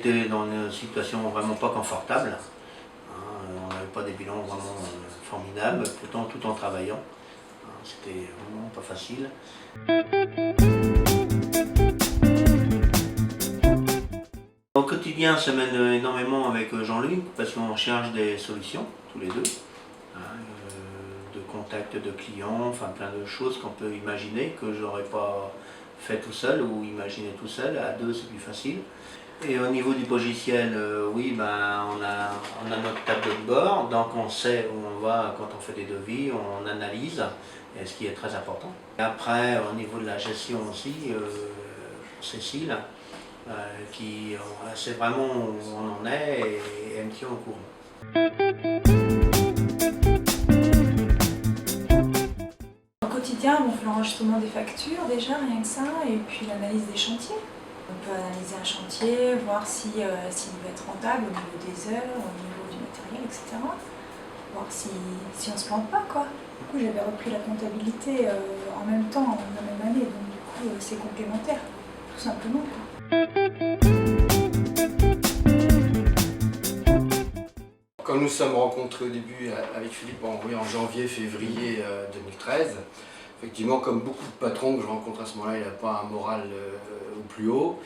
était dans une situation vraiment pas confortable. On n'avait pas des bilans vraiment formidables, pourtant tout en travaillant. C'était vraiment pas facile. Au quotidien, ça mène énormément avec Jean-Luc parce qu'on cherche des solutions, tous les deux. De contact de clients, enfin plein de choses qu'on peut imaginer que j'aurais pas fait tout seul ou imaginé tout seul. À deux, c'est plus facile. Et au niveau du logiciel, oui, on a notre tableau de bord, donc on sait où on va quand on fait des devis, on analyse, et ce qui est très important. Et après, au niveau de la gestion aussi, Cécile, qui sait vraiment où on en est et elle me tient au courant. Au quotidien, on fait l'enregistrement des factures déjà, rien que ça, et puis l'analyse des chantiers. On peut analyser un chantier, voir s'il va être rentable au niveau des heures, au niveau du matériel, etc. Voir si on ne se plante pas, quoi. Du coup, j'avais repris la comptabilité en même temps, la même année, donc du coup, c'est complémentaire, tout simplement, quoi. Quand nous sommes rencontrés au début avec Philippe en janvier-février 2013, effectivement, comme beaucoup de patrons que je rencontre à ce moment-là, il n'a pas un moral au plus haut.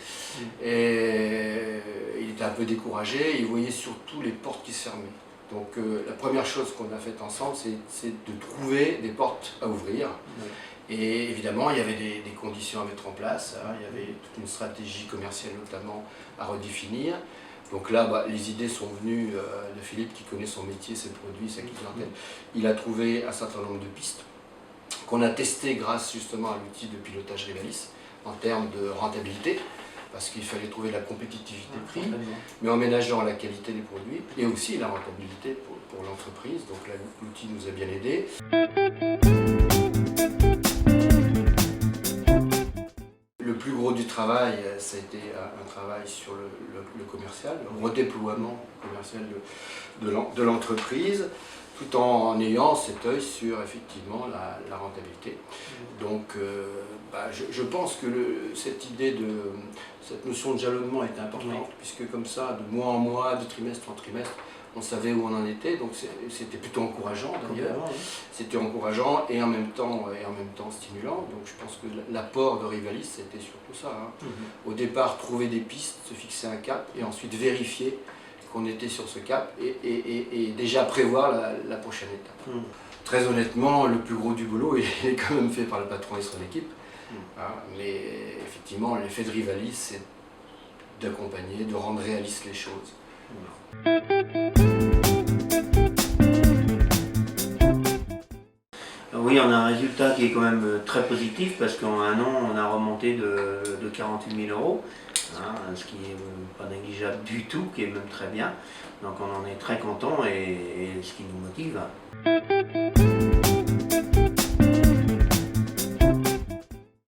Et il était un peu découragé, il voyait surtout les portes qui se fermaient. Donc la première chose qu'on a faite ensemble, c'est de trouver des portes à ouvrir. Et évidemment, il y avait des conditions à mettre en place, il y avait toute une stratégie commerciale notamment à redéfinir. Donc là, les idées sont venues de Philippe qui connaît son métier, ses produits, sa clientèle. Il a trouvé un certain nombre de pistes qu'on a testées grâce justement à l'outil de pilotage Rivalis en termes de rentabilité, parce qu'il fallait trouver la compétitivité prix, mais en ménageant la qualité des produits et aussi la rentabilité pour l'entreprise. Donc là, l'outil nous a bien aidés. Le plus gros du travail, ça a été un travail sur le commercial, le redéploiement commercial de l'entreprise, tout en ayant cet œil sur effectivement la rentabilité. Donc je pense que cette notion de jalonnement est importante, puisque comme ça, de mois en mois, de trimestre en trimestre, on savait où on en était, donc c'était plutôt encourageant d'ailleurs. C'était encourageant et en même temps stimulant. Donc je pense que l'apport de Rivalis, c'était surtout ça. Au départ, trouver des pistes, se fixer un cap et ensuite vérifier qu'on était sur ce cap et déjà prévoir la prochaine étape. Très honnêtement, le plus gros du boulot il est quand même fait par le patron et son équipe. Mais effectivement, l'effet de Rivalis, c'est d'accompagner, de rendre réalistes les choses. Oui, on a un résultat qui est quand même très positif parce qu'en un an, on a remonté de 48 000 €, ce qui n'est pas négligeable du tout, qui est même très bien. Donc on en est très content et ce qui nous motive. Il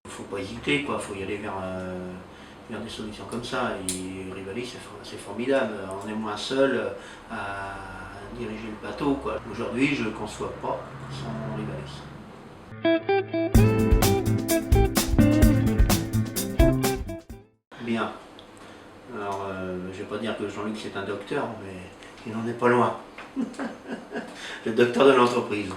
ne faut pas hésiter, il faut y aller vers des solutions comme ça. Et Rivalis, c'est formidable. On est moins seul à diriger le bateau. Aujourd'hui, je ne conçois pas sans Rivalis. Bien. Alors, je ne vais pas dire que Jean-Luc c'est un docteur, mais il n'en est pas loin. Le docteur de l'entreprise.